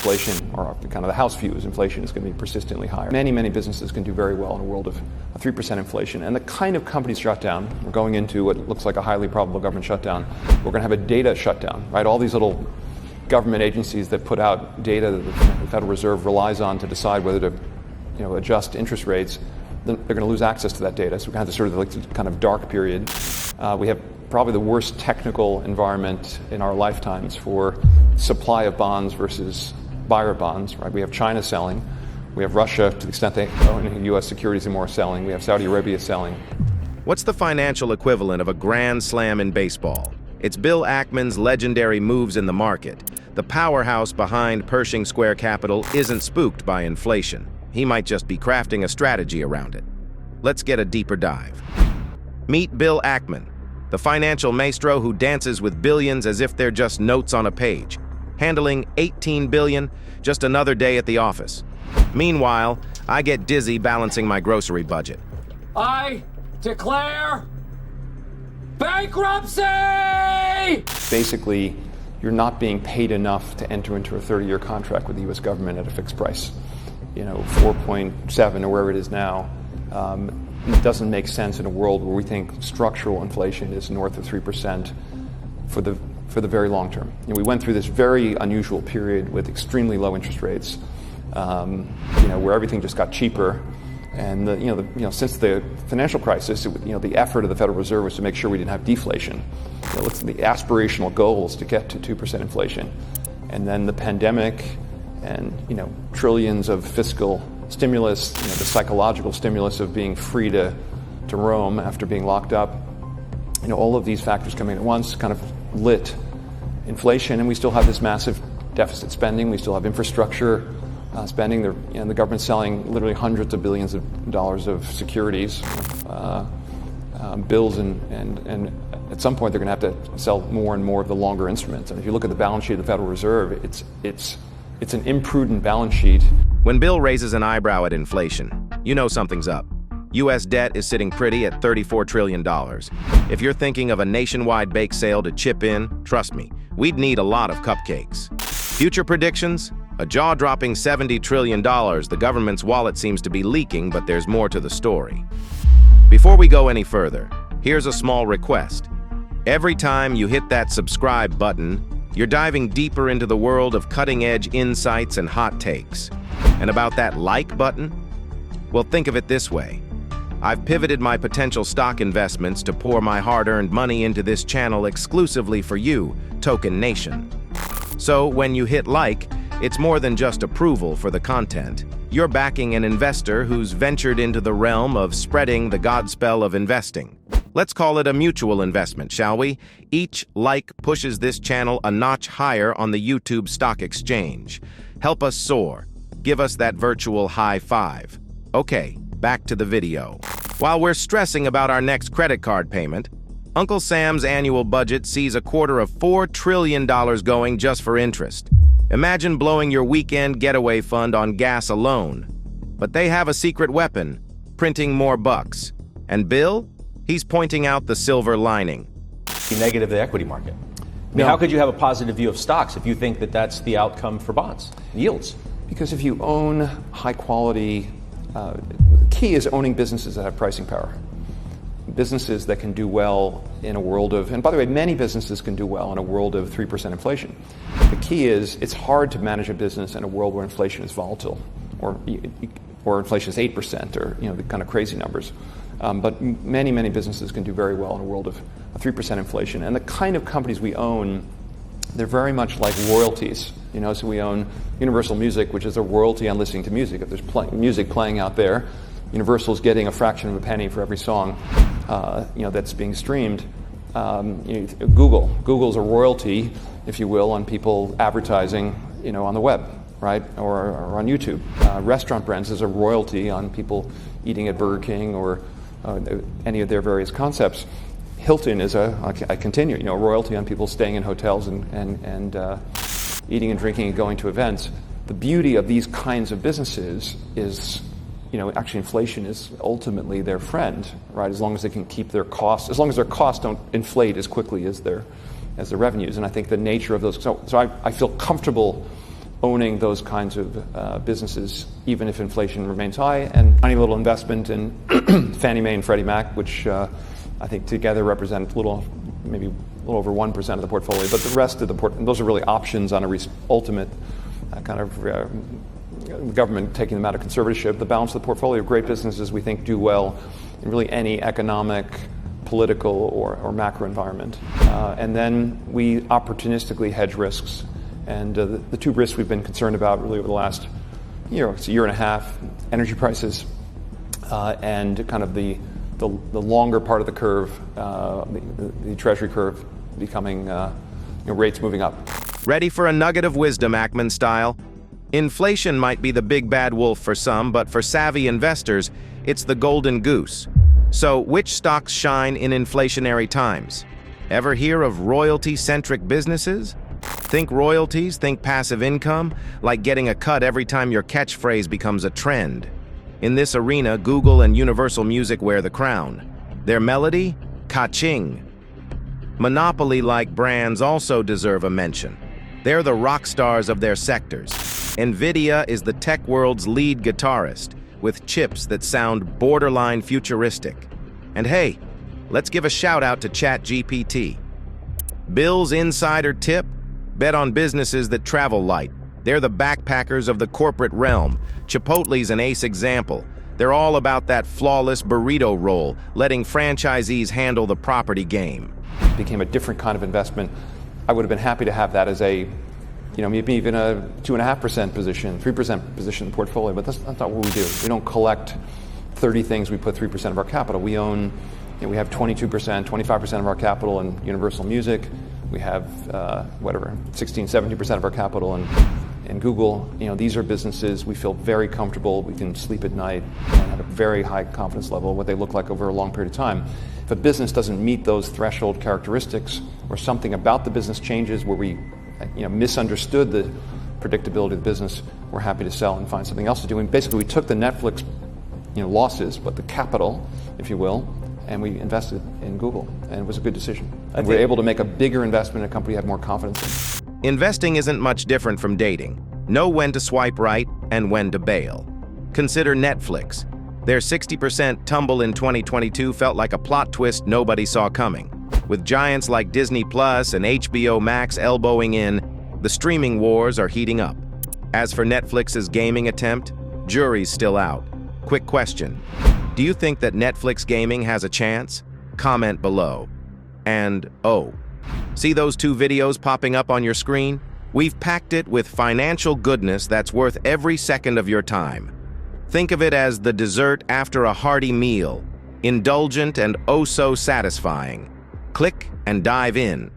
inflation, or kind of the house view is inflation is going to be persistently higher. Many businesses can do very well in a world of a 3% inflation. And the kind of companies shutdown, we're going into what looks like a highly probable government shutdown. We're going to have a data shutdown, right? All these little government agencies that put out data that the Federal Reserve relies on to decide whether to adjust interest rates, they're going to lose access to that data. So we're going to have this sort of kind of dark period. We have probably the worst technical environment in our lifetimes for supply of bonds versus buyer bonds, right? We have China selling. We have Russia, to the extent they own U.S. securities and more, selling. We have Saudi Arabia selling. What's the financial equivalent of a grand slam in baseball? It's Bill Ackman's legendary moves in the market. The powerhouse behind Pershing Square Capital isn't spooked by inflation. He might just be crafting a strategy around it. Let's get a deeper dive. Meet Bill Ackman, the financial maestro who dances with billions as if they're just notes on a page. Handling $18 billion, just another day at the office. Meanwhile, I get dizzy balancing my grocery budget. I declare bankruptcy! Basically, you're not being paid enough to enter into a 30-year contract with the U.S. government at a fixed price. 4.7 or wherever it is now. It doesn't make sense in a world where we think structural inflation is north of 3% for the very long term. We went through this very unusual period with extremely low interest rates, where everything just got cheaper. And since the financial crisis, the effort of the Federal Reserve was to make sure we didn't have deflation. The aspirational goal is to get to 2% inflation, and then the pandemic, and trillions of fiscal stimulus, the psychological stimulus of being free to roam after being locked up. All of these factors coming at once kind of lit inflation, and we still have this massive deficit spending. We still have infrastructure spending. The government's selling literally hundreds of billions of dollars of securities, bills, and at some point they're going to have to sell more and more of the longer instruments. And if you look at the balance sheet of the Federal Reserve, it's an imprudent balance sheet. When Bill raises an eyebrow at inflation, you know something's up. U.S. debt is sitting pretty at $34 trillion. If you're thinking of a nationwide bake sale to chip in, trust me, we'd need a lot of cupcakes. Future predictions? A jaw-dropping $70 trillion. The government's wallet seems to be leaking, but there's more to the story. Before we go any further, here's a small request. Every time you hit that subscribe button, you're diving deeper into the world of cutting-edge insights and hot takes. And about that like button? Well, think of it this way. I've pivoted my potential stock investments to pour my hard-earned money into this channel exclusively for you, Token Nation. So when you hit like, it's more than just approval for the content. You're backing an investor who's ventured into the realm of spreading the Godspell of investing. Let's call it a mutual investment, shall we? Each like pushes this channel a notch higher on the YouTube Stock Exchange. Help us soar. Give us that virtual high five. Okay, back to the video. While we're stressing about our next credit card payment, Uncle Sam's annual budget sees $250 billion going just for interest. Imagine blowing your weekend getaway fund on gas alone. But they have a secret weapon, printing more bucks. And Bill? He's pointing out the silver lining. Negative the equity market. I mean, how could you have a positive view of stocks if you think that that's the outcome for bonds, yields? Because if you own high quality, the key is owning businesses that have pricing power. Businesses that can do well in a world of, and by the way, many businesses can do well in a world of 3% inflation. The key is it's hard to manage a business in a world where inflation is volatile, or inflation is 8%, or the kind of crazy numbers. But many businesses can do very well in a world of 3% inflation. And the kind of companies we own, they're very much like royalties. So we own Universal Music, which is a royalty on listening to music. If there's music playing out there, Universal's getting a fraction of a penny for every song that's being streamed. Google's a royalty, if you will, on people advertising on the web, right, or on YouTube. Restaurant Brands is a royalty on people eating at Burger King or any of their various concepts. Hilton is I continue, a royalty on people staying in hotels and eating and drinking and going to events. The beauty of these kinds of businesses is, actually inflation is ultimately their friend, right? As long as they can keep their costs, as long as their costs don't inflate as quickly as their revenues. And I think the nature of those, so I feel comfortable owning those kinds of businesses, even if inflation remains high, and tiny little investment in Fannie Mae and Freddie Mac, which I think together represent maybe a little over 1% of the portfolio. But the rest of the those are really options on a ultimate kind of government taking them out of conservatorship. The balance of the portfolio, great businesses we think do well in really any economic, political, or macro environment. And then we opportunistically hedge risks. And the two risks we've been concerned about really over the last year and a half, energy prices and kind of the longer part of the curve, the Treasury curve becoming, rates moving up. Ready for a nugget of wisdom, Ackman style? Inflation might be the big bad wolf for some, but for savvy investors, it's the golden goose. So, which stocks shine in inflationary times? Ever hear of royalty-centric businesses? Think royalties, think passive income, like getting a cut every time your catchphrase becomes a trend. In this arena, Google and Universal Music wear the crown. Their melody? Ka-ching. Monopoly-like brands also deserve a mention. They're the rock stars of their sectors. NVIDIA is the tech world's lead guitarist, with chips that sound borderline futuristic. And hey, let's give a shout out to ChatGPT. Bill's insider tip? Bet on businesses that travel light. They're the backpackers of the corporate realm. Chipotle's an ace example. They're all about that flawless burrito roll, letting franchisees handle the property game. It became a different kind of investment. I would have been happy to have that as maybe even a 2.5% position, 3% position in the portfolio, but that's not what we do. We don't collect 30 things, we put 3% of our capital. We own, we have 22%, 25% of our capital in Universal Music. We have, 16, 70% of our capital in Google. These are businesses we feel very comfortable, we can sleep at night and have a very high confidence level of what they look like over a long period of time. If a business doesn't meet those threshold characteristics or something about the business changes where we misunderstood the predictability of the business, we're happy to sell and find something else to do. And basically we took the Netflix losses, but the capital, if you will, and we invested in Google, and it was a good decision. And we were able to make a bigger investment in a company we had more confidence in. Investing isn't much different from dating. Know when to swipe right and when to bail. Consider Netflix. Their 60% tumble in 2022 felt like a plot twist nobody saw coming. With giants like Disney Plus and HBO Max elbowing in, the streaming wars are heating up. As for Netflix's gaming attempt, jury's still out. Quick question. Do you think that Netflix gaming has a chance? Comment below. And, see those two videos popping up on your screen? We've packed it with financial goodness that's worth every second of your time. Think of it as the dessert after a hearty meal, indulgent and oh so satisfying. Click and dive in.